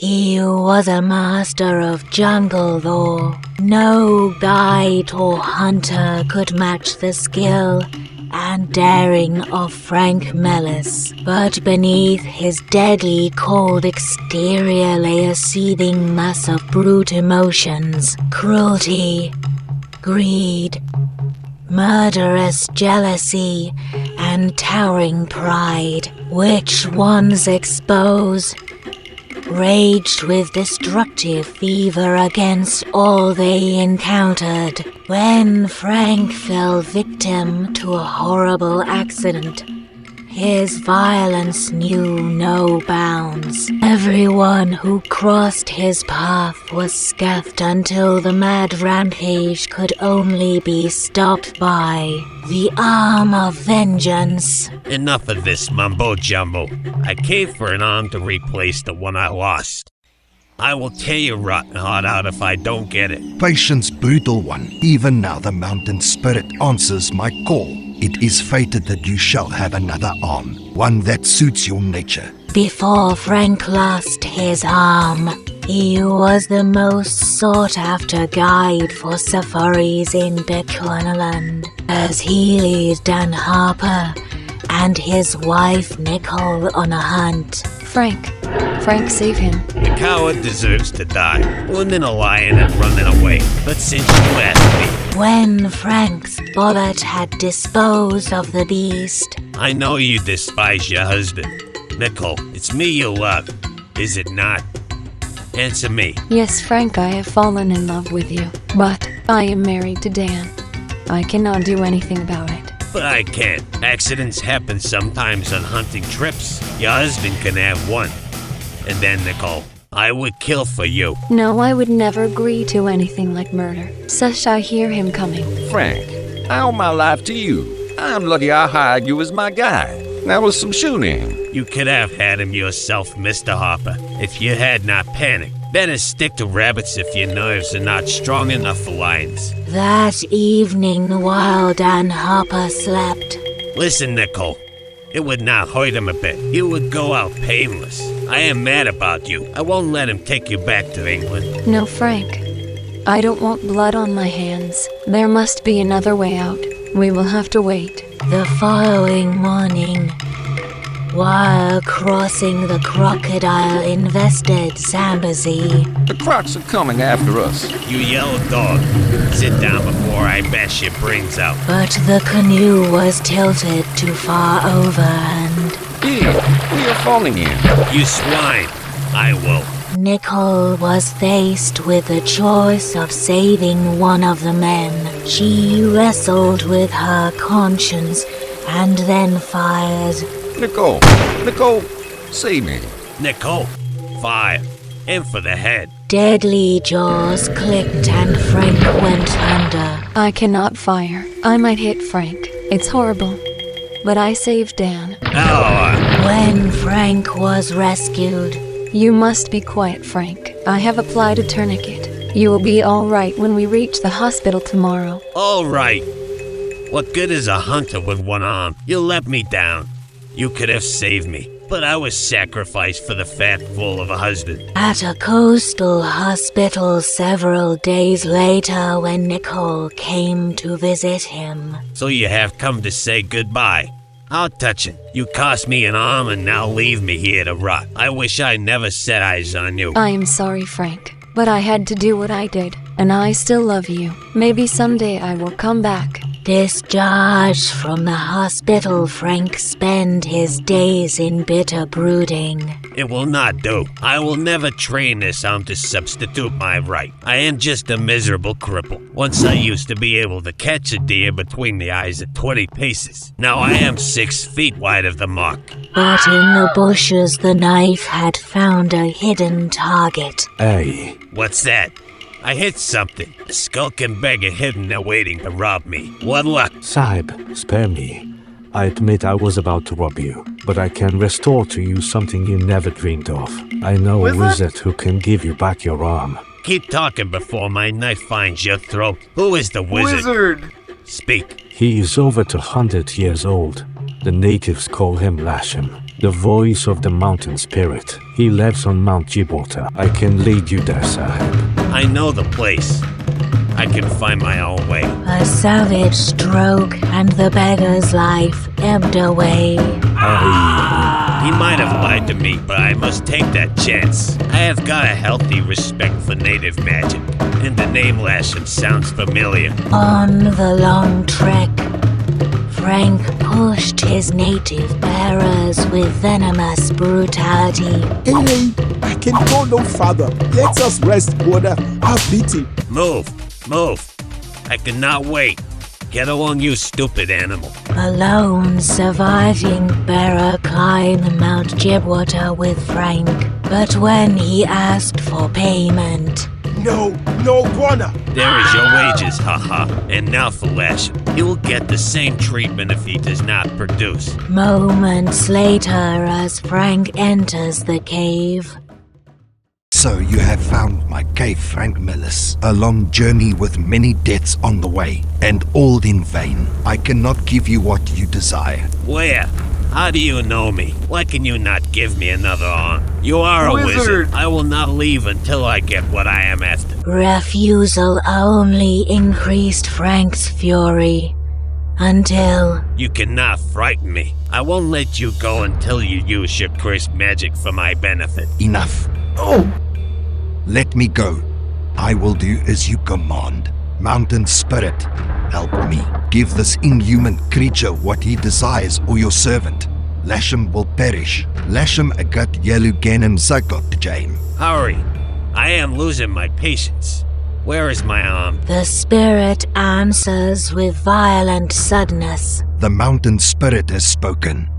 He was a master of jungle lore. No guide or hunter could match the skill and daring of Frank Meliss. But beneath his deadly cold exterior lay a seething mass of brute emotions: cruelty, greed, murderous jealousy, and towering pride. Which ones expose? Raged with destructive fever against all they encountered. When Frank fell victim to a horrible accident, his violence knew no bounds. Everyone who crossed his path was scathed until the mad rampage could only be stopped by the arm of vengeance. Enough of this mumbo-jumbo. I came for an arm to replace the one I lost. I will tear your rotten heart out if I don't get it. Patience, brutal one. Even now the mountain spirit answers my call. It is fated that you shall have another arm, one that suits your nature. Before Frank lost his arm, he was the most sought-after guide for safaris in Bechuanaland, as he led Dan Harper and his wife Nicole on a hunt. Frank, save him. The coward deserves to die. Wounding a lion and running away. But since you asked me... When Frank's bullet had disposed of the beast... I know you despise your husband. Nicole, it's me you love, is it not? Answer me. Yes, Frank, I have fallen in love with you. But I am married to Dan. I cannot do anything about it. But I can't. Accidents happen sometimes on hunting trips. Your husband can have one. And then, Nicole, I would kill for you. No, I would never agree to anything like murder. Such I hear him coming. Frank, I owe my life to you. I'm lucky I hired you as my guide. That was some shooting. You could have had him yourself, Mr. Harper, if you had not panicked. Better stick to rabbits if your nerves are not strong enough for lions. That evening, while Dan Harper slept... Listen, Nicole. It would not hurt him a bit. He would go out painless. I am mad about you. I won't let him take you back to England. No, Frank. I don't want blood on my hands. There must be another way out. We will have to wait. The following morning, while crossing the crocodile infested Zambezi. The crocs are coming after us. You yellow dog. Sit down before I bash your brains out. But the canoe was tilted too far over and... Here, we are falling in. You swine. I will. Nicole was faced with the choice of saving one of the men. She wrestled with her conscience and then fired. Nicole, save me. Nicole, fire. Aim for the head. Deadly jaws clicked and Frank went under. I cannot fire. I might hit Frank. It's horrible. But I saved Dan. Oh. When Frank was rescued... You must be quiet, Frank. I have applied a tourniquet. You will be all right when we reach the hospital tomorrow. All right. What good is a hunter with one arm? You let me down. You could have saved me, but I was sacrificed for the fat fool of a husband. At a coastal hospital several days later when Nicole came to visit him. So you have come to say goodbye. How touching. You cost me an arm and now leave me here to rot. I wish I never set eyes on you. I am sorry, Frank, but I had to do what I did, and I still love you. Maybe someday I will come back. Discharged from the hospital, Frank spent his days in bitter brooding. It will not do. I will never train this arm to substitute my right. I am just a miserable cripple. Once I used to be able to catch a deer between the eyes at 20 paces. Now I am 6 feet wide of the mark. But in the bushes, the knife had found a hidden target. Hey. What's that? I hit something. A skulking beggar hidden there waiting to rob me. What luck? Sahib, spare me. I admit I was about to rob you, but I can restore to you something you never dreamed of. I know a wizard who can give you back your arm. Keep talking before my knife finds your throat. Who is the wizard? Speak. He is over 200 years old. The natives call him Lasham. The voice of the mountain spirit. He lives on Mount Gibraltar. I can lead you there, Sahib. I know the place. I can find my own way. A savage stroke and the beggar's life ebbed away. He might have lied to me, but I must take that chance. I have got a healthy respect for native magic, and the name Lasham sounds familiar. On the long trek, Frank pushed his native bearers with venomous brutality. Hey, I can go no farther. Let us rest, brother. I've beaten. Move! I cannot wait. Get along, you stupid animal. A lone surviving bearer climbed Mount Gibraltar with Frank, but when he asked for payment, No, brother. There is your wages, haha. And now for Lasham. He will get the same treatment if he does not produce. moments later as Frank enters the cave, So you have found my cave, Frank Meliss. A long journey with many deaths on the way, and all in vain. I cannot give you what you desire. Where? How do you know me? Why can you not give me another arm? You are a wizard. I will not leave until I get what I am after. refusal only increased Frank's fury until You cannot frighten me. I won't let you go until you use your cursed magic for my benefit. Enough. Oh, Let me go. I will do as you command. Mountain Spirit, help me. Give this inhuman creature what he desires, or your servant. Lasham will perish. Lasham agat Yaluganim Zagot Jane. Hurry. I am losing my patience. Where is my arm? the spirit answers with violent suddenness. The Mountain Spirit has spoken.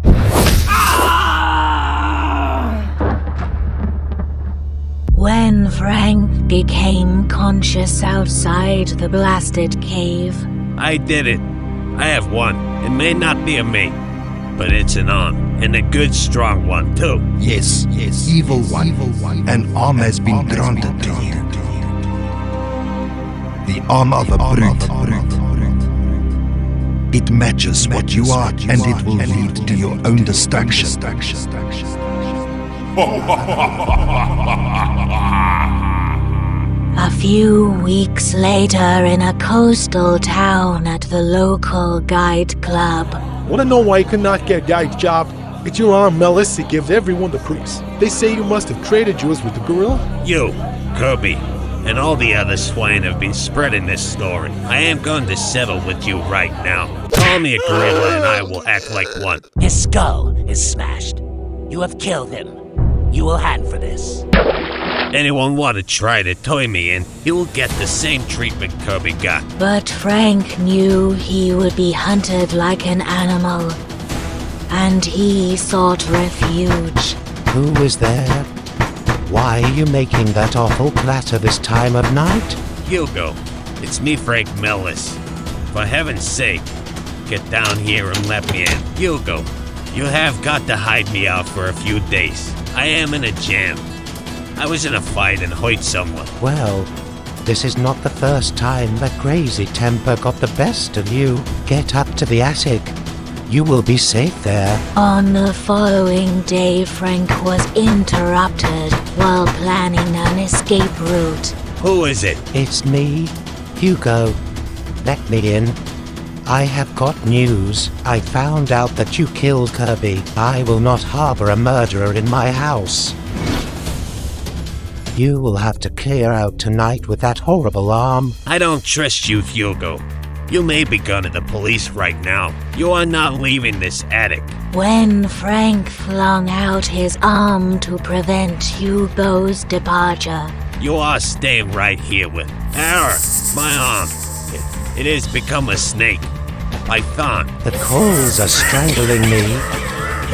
When Frank became conscious outside the blasted cave, I did it. I have won. It may not be a mate, but it's an arm. And a good strong one, too. Yes, evil one. An arm has been granted to you. The arm of a brute. It matches what you are, and it will lead to your own destruction. a few weeks later in a coastal town at the local guide club, wanna know why you could not get a guide job? It's your arm, Meliss. It gives everyone the creeps. They say you must have traded yours with the gorilla. You, Kirby, and all the other swine have been spreading this story. I am going to settle with you right now. Call me a gorilla and I will act like one. His skull is smashed. You have killed him. You will hand for this. Anyone want to try to toy me in, he will get the same treatment Kirby got. but Frank knew he would be hunted like an animal, and he sought refuge. Who is there? Why are you making that awful clatter this time of night? Hugo, it's me, Frank Meliss. For heaven's sake, get down here and let me in. Hugo, you have got to hide me out for a few days. I am in a jam. I was in a fight and hurt someone. Well, this is not the first time that crazy temper got the best of you. Get up to the attic. You will be safe there. On the following day, Frank was interrupted while planning an escape route. Who is it? It's me, Hugo. Let me in. I have got news. I found out that you killed Kirby. I will not harbor a murderer in my house. You will have to clear out tonight with that horrible arm. I don't trust you, Hugo. You may be going to the police right now. You are not leaving this attic. When Frank flung out his arm to prevent Hugo's departure, You are staying right here with Arr, my arm. It has become a snake. Python. The coals are strangling me.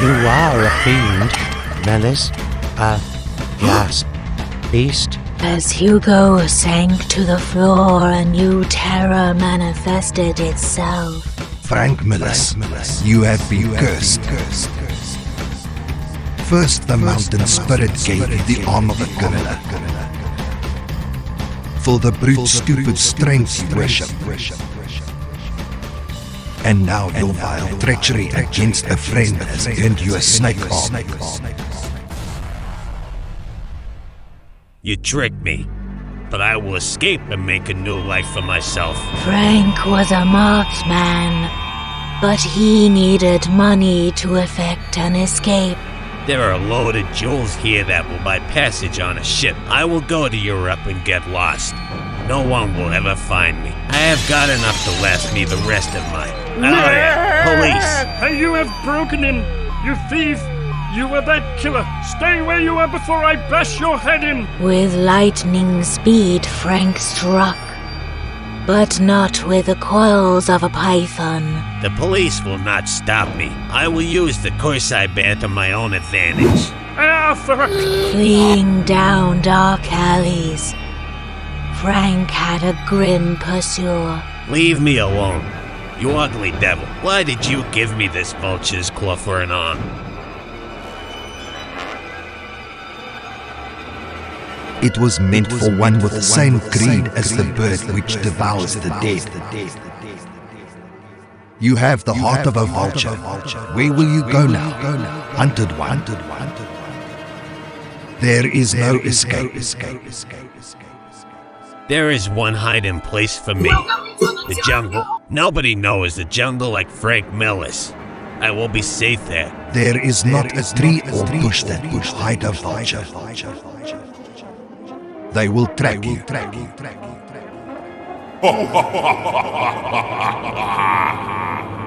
You are a fiend, Meliss. Yes, beast. as Hugo sank to the floor, a new terror manifested itself. Frank Meliss, you have been cursed. First, the mountain spirit gave you the arm of a gorilla. For the brute's stupid strength you worship. And now your vile treachery against a friend has earned you a snake arm. You tricked me, but I will escape and make a new life for myself. Frank was a marksman, but he needed money to effect an escape. There are loaded jewels here that will buy passage on a ship. I will go to Europe and get lost. No one will ever find me. I have got enough to last me the rest of my... Oh yeah, police! Hey, you have broken in! You thief! You were that killer! Stay where you are before I bash your head in! With lightning speed, Frank struck, but not with the coils of a python. The police will not stop me. I will use the course I bear to my own advantage. Ah, fuck! Fleeing down dark alleys, Frank had a grim pursuer. Leave me alone. You ugly devil. Why did you give me this vulture's claw for an arm? It was meant for one with the same greed as the bird which devours the dead. You have the heart of a vulture. Where will you go now, hunted one? There is no escape. There is one hiding place for me. The jungle. Nobody knows the jungle like Frank Meliss. I will be safe there. There is not a tree or bush that would hide a vulture. They will track you.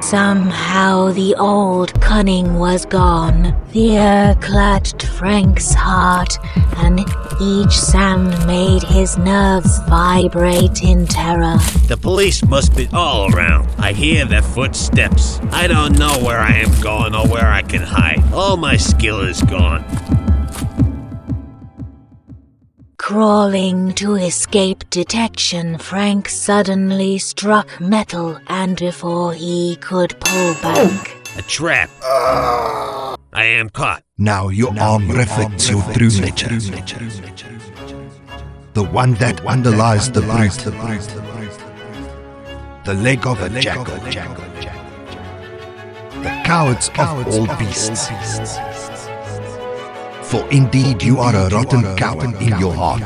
Somehow the old cunning was gone. Fear clutched Frank's heart, and each sound made his nerves vibrate in terror. The police must be all around. I hear their footsteps. I don't know where I am going or where I can hide. All my skill is gone. Crawling to escape detection, Frank suddenly struck metal, and before he could pull back... A trap. I am caught. Now your arm reflects your true nature. The one that underlies the brute. The leg of a jackal. The cowards of all beasts. For indeed you are a rotten coward in your heart.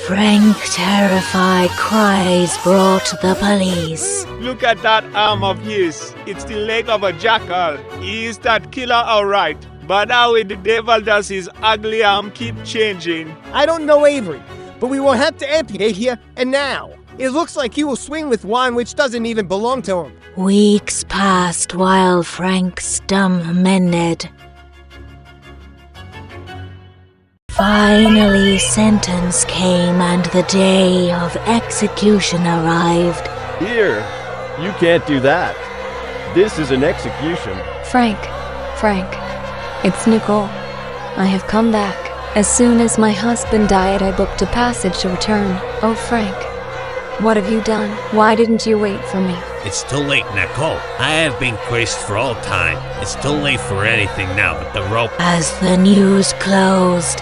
Frank, terrified cries brought the police. Look at that arm of his. It's the leg of a jackal. He is that killer, alright. But how the devil does his ugly arm keep changing? I don't know Avery, but we will have to amputate here and now. It looks like he will swing with one which doesn't even belong to him. Weeks passed while Frank's stump mended. Finally, sentence came and the day of execution arrived. Here, you can't do that. This is an execution. Frank, it's Nicole. I have come back. As soon as my husband died, I booked a passage to return. Oh, Frank, what have you done? Why didn't you wait for me? It's too late, Nicole. I have been cursed for all time. It's too late for anything now but the rope. As the news closed,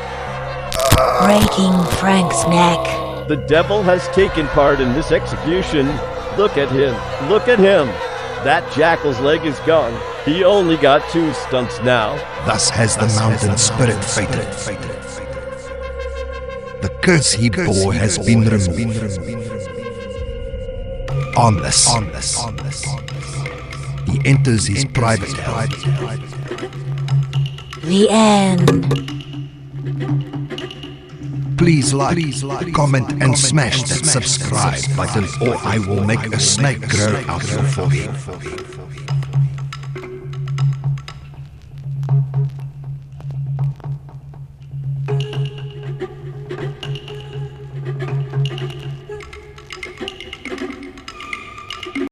breaking Frank's neck. The devil has taken part in this execution. Look at him. Look at him. That jackal's leg is gone. He only got 2 stumps now. Thus has the mountain spirit fated. The curse he bore has been removed. Armless. He enters his private hell. The end. Please like, comment, and smash that subscribe button, or I will make a snake grow out your forehead.